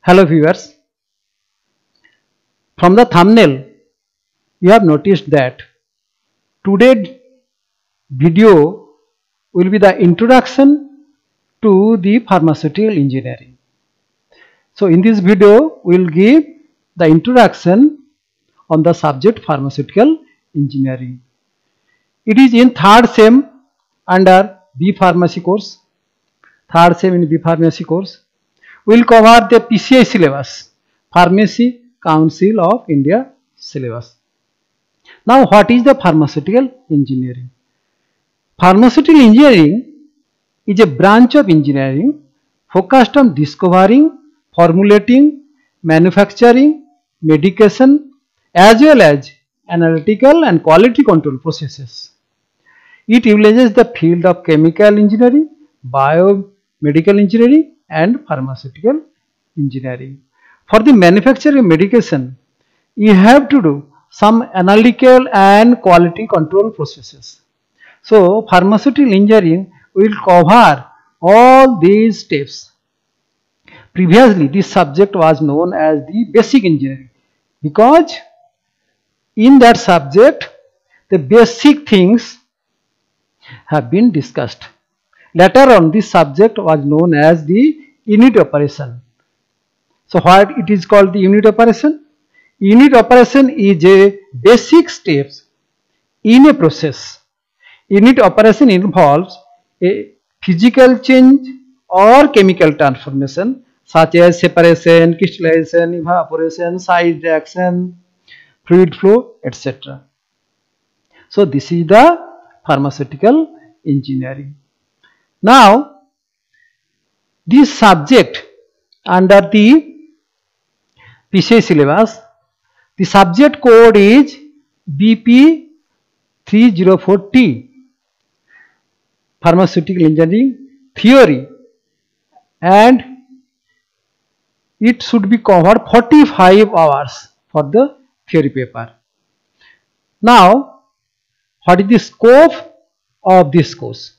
Hello viewers, from the thumbnail you have noticed that today's video will be the introduction to the pharmaceutical engineering. So in this video we will give the introduction on the subject pharmaceutical engineering. It is in third sem under B Pharmacy course. Third sem in B Pharmacy course. We will cover the PCI syllabus, Pharmacy Council of India syllabus. Now what is the pharmaceutical engineering? Pharmaceutical engineering is a branch of engineering focused on discovering, formulating, manufacturing, medication as well as analytical and quality control processes. It utilizes the field of chemical engineering, biomedical engineering and pharmaceutical engineering. For the manufacturing of medication, you have to do some analytical and quality control processes. So, pharmaceutical engineering will cover all these steps. Previously, this subject was known as the basic engineering because in that subject, the basic things have been discussed. Later on, this subject was known as the unit operation. So, what it is called the unit operation? Unit operation is a basic steps in a process. Unit operation involves a physical change or chemical transformation such as separation, crystallization, evaporation, side reaction, fluid flow, etc. So, this is the pharmaceutical engineering. Now, this subject under the PCI syllabus, the subject code is BP 304T, Pharmaceutical Engineering Theory, and it should be covered 45 hours for the theory paper. Now, what is the scope of this course?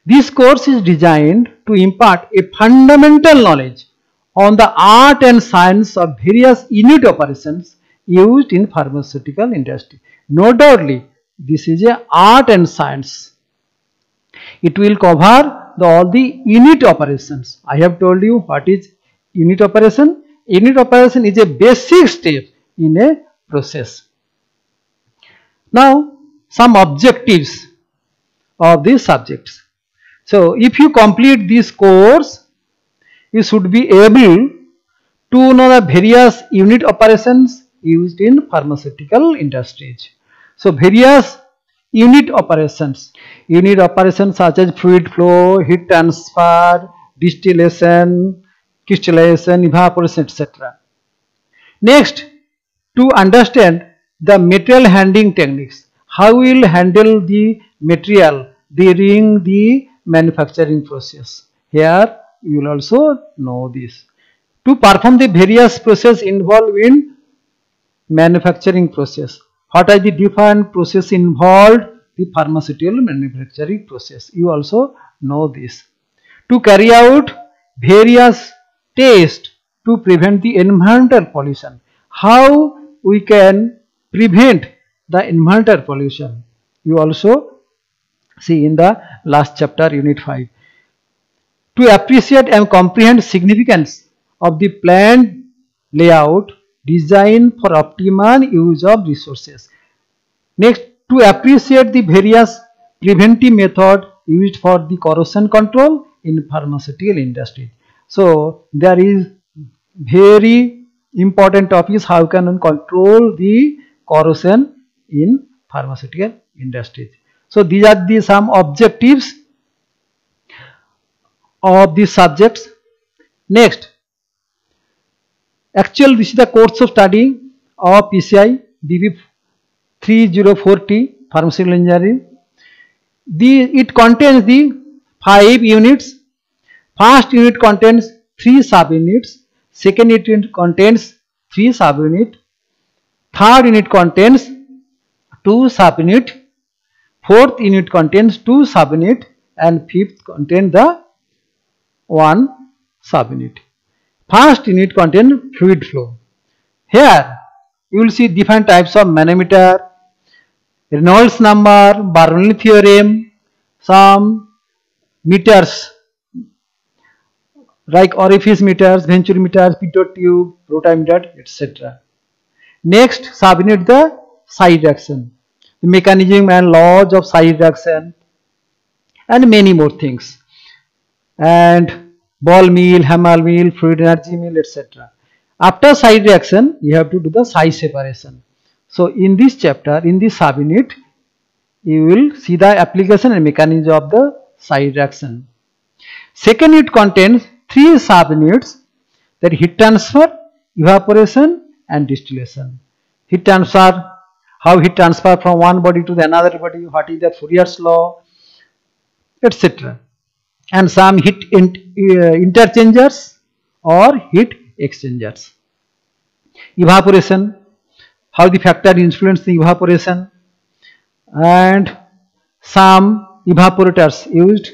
This course is designed to impart a fundamental knowledge on the art and science of various unit operations used in pharmaceutical industry. No doubtly, this is a art and science. It will cover all the unit operations. I have told you what is unit operation. Unit operation is a basic step in a process. Now, some objectives of these subjects. So, if you complete this course, you should be able to know the various unit operations used in pharmaceutical industries. So, various unit operations such as fluid flow, heat transfer, distillation, crystallization, evaporation, etc. Next, to understand the material handling techniques, how we will handle the material during the manufacturing process. Here you will also know this. To perform the various processes involved in manufacturing process. What are the different processes involved? The pharmaceutical manufacturing process. You also know this. To carry out various tests to prevent the environmental pollution. How we can prevent the environmental pollution? You also see in the last chapter, unit 5. To appreciate and comprehend significance of the plant layout, design for optimal use of resources. Next, to appreciate the various preventive methods used for the corrosion control in pharmaceutical industry. So, there is very important topics how can one control the corrosion in pharmaceutical industries. So, these are the some objectives of these subjects. Next, actually this is the course of study of PCI BP 304T Pharmaceutical Engineering. It contains the 5 units. First unit contains 3 subunits. Second unit contains 3 subunits. Third unit contains 2 subunits. Fourth unit contains 2 subunits and fifth contains the 1 subunit. First unit contain fluid flow. Here you will see different types of manometer, Reynolds number, Bernoulli theorem, some meters like orifice meters, venturi meters, pitot tube, rotameter, etc. Next subunit the side reaction, the mechanism and laws of side reaction, and many more things, and ball mill, hammer mill, fluid energy mill, etc. After side reaction, you have to do the size separation. So in this chapter, in this subunit, you will see the application and mechanism of the side reaction. Second unit contains 3 subunits, that heat transfer, evaporation, and distillation. Heat transfer, how heat transfer from one body to the another body, what is the Fourier's law, etc. And some heat interchangers or heat exchangers. Evaporation, how the factor influence the evaporation, and some evaporators used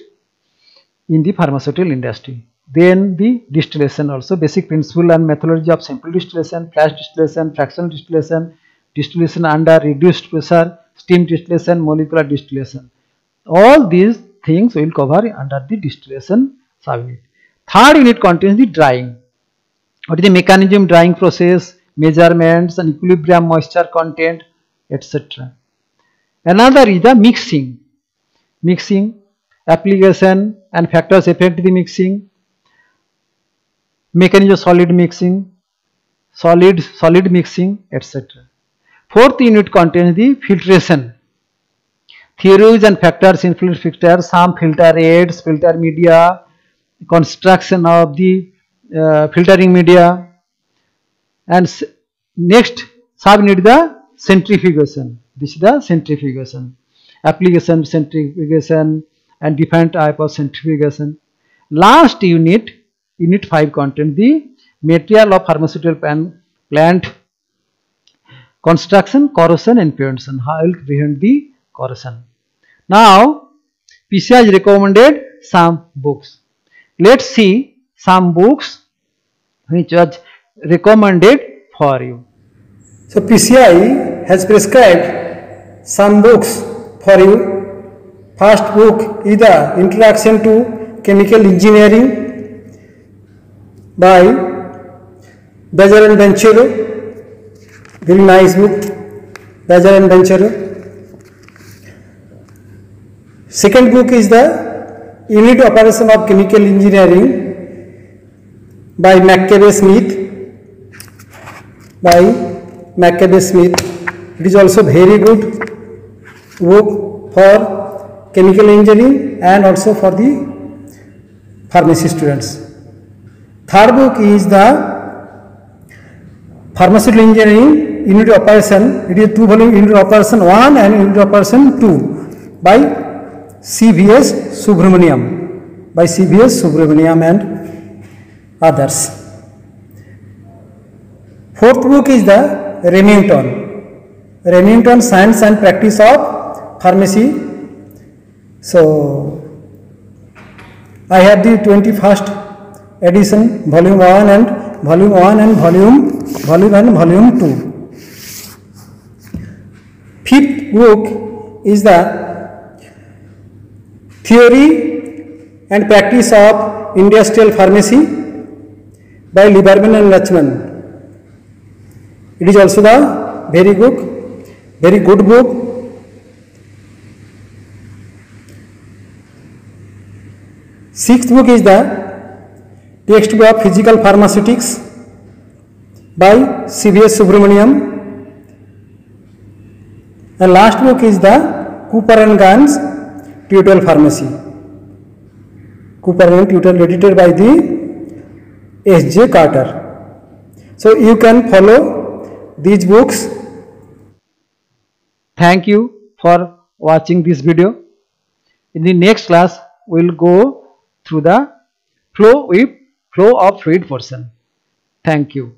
in the pharmaceutical industry. Then the distillation also, basic principle and methodology of simple distillation, flash distillation, fractional distillation, distillation under reduced pressure, steam distillation, molecular distillation. All these things will cover under the distillation subunit. Third unit contains the drying. What is the mechanism, drying process, measurements and equilibrium, moisture content, etc. Another is the mixing. Mixing, application and factors affect the mixing, mechanism of solid mixing, solid mixing, etc. Fourth unit contains the filtration. Theories and factors influence filters, some filter aids, filter media, construction of the filtering media, and next subunit the centrifugation. This is the centrifugation, application centrifugation and different type of centrifugation. Last unit, unit 5 contains the material of pharmaceutical plant construction, corrosion and prevention, how will prevent the corrosion. Now PCI has recommended some books. Let's see some books which was recommended for you. So PCI has prescribed some books for you. First book is the Introduction to Chemical Engineering by Bajer and Benchero. Very nice book, Bajer and Benchero. Second book is the Unit Operation of Chemical Engineering by McCabe Smith. It is also very good book for chemical engineering and also for the pharmacy students. Third book is the Pharmaceutical Engineering Unit Operation. It is 2 volume, Unit Operation 1 and Unit Operation 2 by C.V.S. Subramaniam and others. Fourth book is the Remington Science and Practice of Pharmacy. So I have the 21st edition, volume 1 and volume 2. Fifth book is the Theory and Practice of Industrial Pharmacy by Lieberman and Lachman. It is also the very good book. Sixth book is the Textbook of Physical Pharmaceutics by C.V.S. Subramaniam. And last book is the Cooper and Gans Tutorial Pharmacy. Cooper and Tutorial, edited by the S.J. Carter. So you can follow these books. Thank you for watching this video. In the next class, we will go through the flow of fluid portion. Thank you.